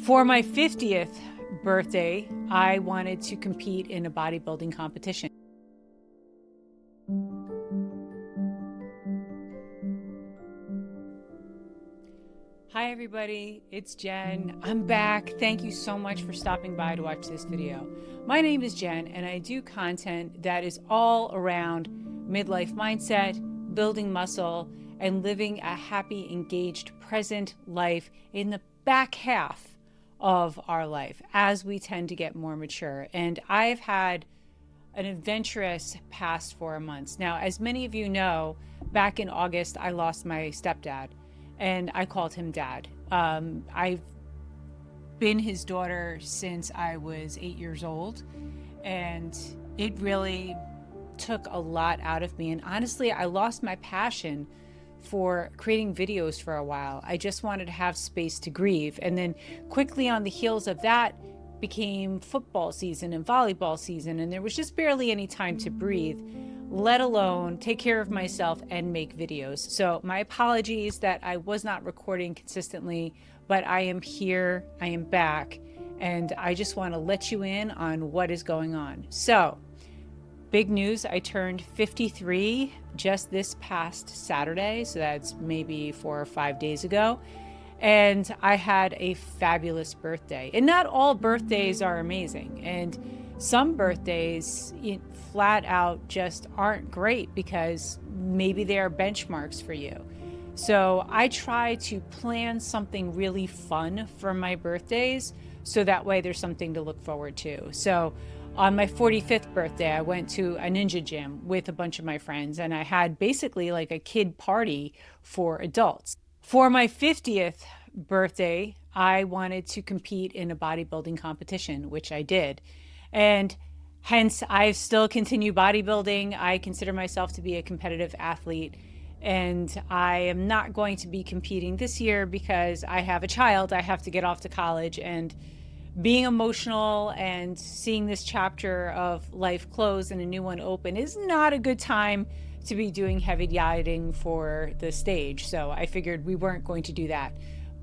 For my 50th birthday, I wanted to compete in a bodybuilding competition. Hi everybody, it's Jen. I'm back. Thank you so much for stopping by to watch this video. My name is Jen and I do content that is all around midlife mindset, building muscle, and living a happy, engaged, present life in the back half of our life as we tend to get more mature. And I've had an adventurous past 4 months. Now, as many of you know, back in August, I lost my stepdad and I called him Dad. I've been his daughter since I was 8 years old, and it really took a lot out of me. And honestly, I lost my passion for creating videos for a while. I just wanted to have space to grieve. And then quickly on the heels of that became football season and volleyball season. And there was just barely any time to breathe, let alone take care of myself and make videos. So my apologies that I was not recording consistently, but I am here, I am back, and I just want to let you in on what is going on. So big news, I turned 53 just this past Saturday, so that's maybe 4 or 5 days ago, and I had a fabulous birthday. And not all birthdays are amazing, and some birthdays flat out just aren't great because maybe they are benchmarks for you. So I try to plan something really fun for my birthdays so that way there's something to look forward to. So on my 45th birthday, I went to a ninja gym with a bunch of my friends, and I had basically like a kid party for adults. For my 50th birthday, I wanted to compete in a bodybuilding competition, which I did. And hence, I still continue bodybuilding. I consider myself to be a competitive athlete. And I am not going to be competing this year because I have a child. I have to get off to college, and being emotional and seeing this chapter of life close and a new one open is not a good time to be doing heavy dieting for the stage. So I figured we weren't going to do that.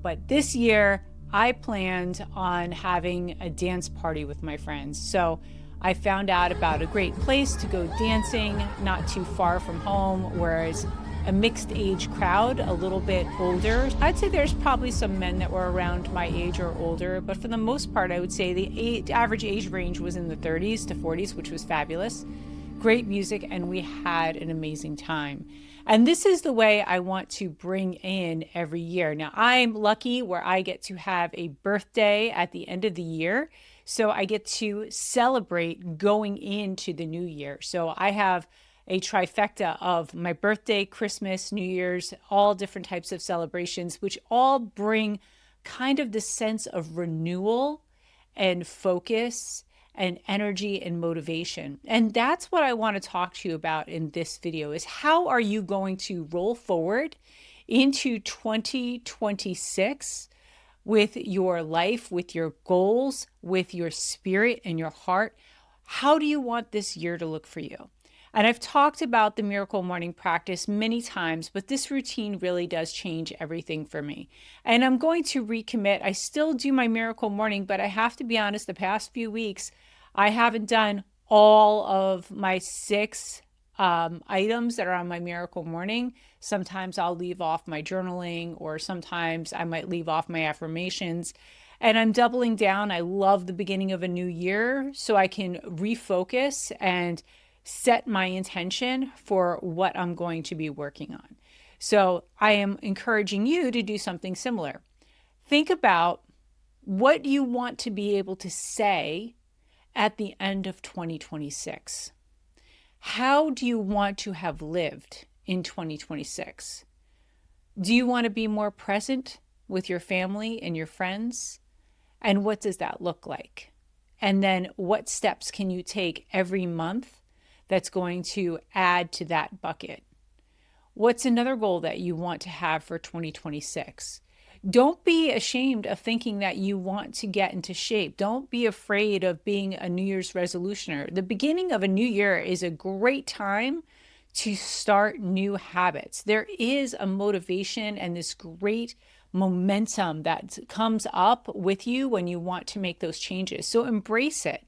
But this year I planned on having a dance party with my friends. So I found out about a great place to go dancing not too far from home, whereas a mixed age crowd, a little bit older. I'd say there's probably some men that were around my age or older, but for the most part, I would say the average age range was in the 30s to 40s, which was fabulous. Great music, and we had an amazing time. And this is the way I want to bring in every year. Now, I'm lucky where I get to have a birthday at the end of the year, so I get to celebrate going into the new year. So I have a trifecta of my birthday, Christmas, New Year's, all different types of celebrations, which all bring kind of the sense of renewal and focus and energy and motivation. And that's what I want to talk to you about in this video, is how are you going to roll forward into 2026 with your life, with your goals, with your spirit and your heart? How do you want this year to look for you? And I've talked about the Miracle Morning practice many times, but this routine really does change everything for me. And I'm going to recommit. I still do my Miracle Morning, but I have to be honest, the past few weeks, I haven't done all of my 6 items that are on my Miracle Morning. Sometimes I'll leave off my journaling, or sometimes I might leave off my affirmations. And I'm doubling down. I love the beginning of a new year so I can refocus and set my intention for what I'm going to be working on. So I am encouraging you to do something similar. Think about what you want to be able to say at the end of 2026. How do you want to have lived in 2026? Do you want to be more present with your family and your friends? And what does that look like? And then what steps can you take every month that's going to add to that bucket? What's another goal that you want to have for 2026? Don't be ashamed of thinking that you want to get into shape. Don't be afraid of being a New Year's resolutioner. The beginning of a new year is a great time to start new habits. There is a motivation and this great momentum that comes up with you when you want to make those changes. So embrace it.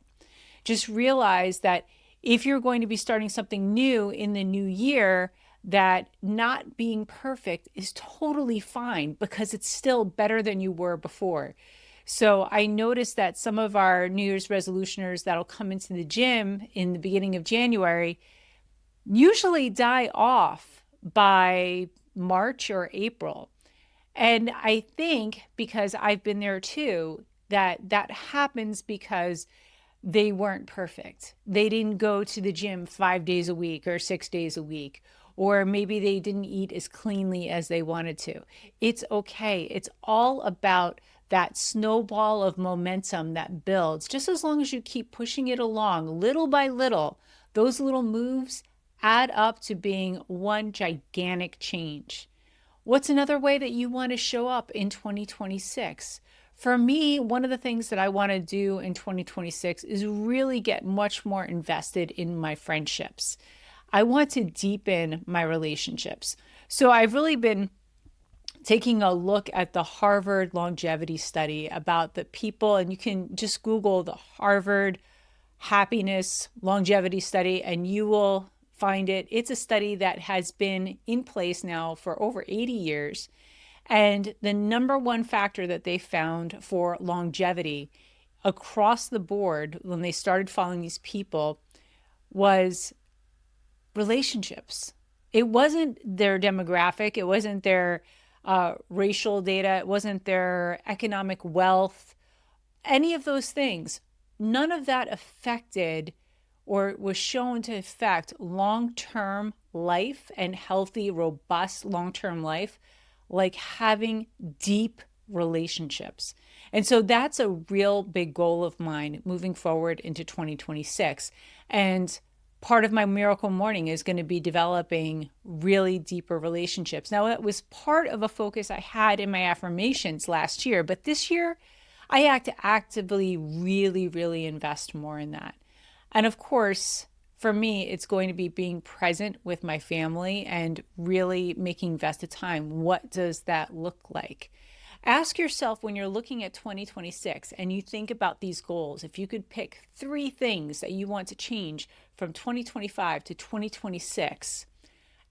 Just realize that if you're going to be starting something new in the new year, that not being perfect is totally fine because it's still better than you were before. So I noticed that some of our New Year's resolutioners that'll come into the gym in the beginning of January usually die off by March or April. And I think, because I've been there too, that happens because they weren't perfect. They didn't go to the gym 5 days a week or 6 days a week, or maybe they didn't eat as cleanly as they wanted to. It's okay. It's all about that snowball of momentum that builds. Just as long as you keep pushing it along little by little, those little moves add up to being one gigantic change. What's another way that you want to show up in 2026? For me, one of the things that I want to do in 2026 is really get much more invested in my friendships. I want to deepen my relationships. So I've really been taking a look at the Harvard longevity study about the people, and you can just Google the Harvard happiness longevity study and you will find it. It's a study that has been in place now for over 80 years. And the number one factor that they found for longevity across the board when they started following these people was relationships. It wasn't their demographic, it wasn't their racial data, it wasn't their economic wealth, any of those things. None of that affected or was shown to affect long-term life and healthy, robust long-term life like having deep relationships. And so that's a real big goal of mine moving forward into 2026. And part of my miracle morning is going to be developing really deeper relationships. Now, that was part of a focus I had in my affirmations last year, but this year I had to actively really invest more in that. And of course, for me, it's going to be being present with my family and really making vested time. What does that look like? Ask yourself when you're looking at 2026 and you think about these goals, if you could pick 3 things that you want to change from 2025 to 2026,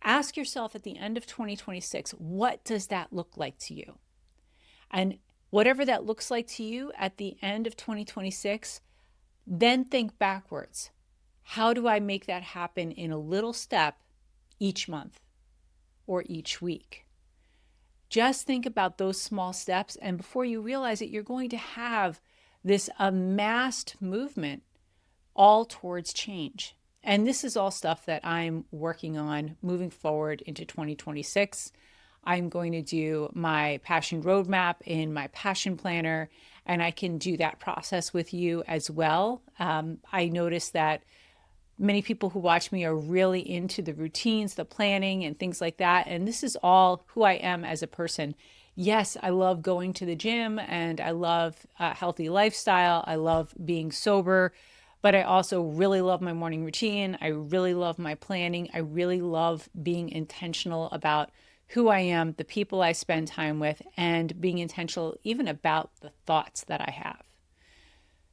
ask yourself at the end of 2026, what does that look like to you? And whatever that looks like to you at the end of 2026, then think backwards. How do I make that happen in a little step each month or each week? Just think about those small steps, and before you realize it, you're going to have this amassed movement all towards change. And this is all stuff that I'm working on moving forward into 2026. I'm going to do my passion roadmap in my passion planner, and I can do that process with you as well. I noticed that many people who watch me are really into the routines, the planning, and things like that. And this is all who I am as a person. Yes, I love going to the gym and I love a healthy lifestyle. I love being sober, but I also really love my morning routine. I really love my planning. I really love being intentional about who I am, the people I spend time with, and being intentional even about the thoughts that I have.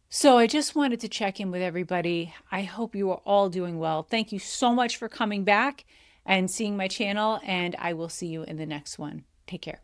So I just wanted to check in with everybody. I hope you are all doing well. Thank you so much for coming back and seeing my channel, and I will see you in the next one. Take care.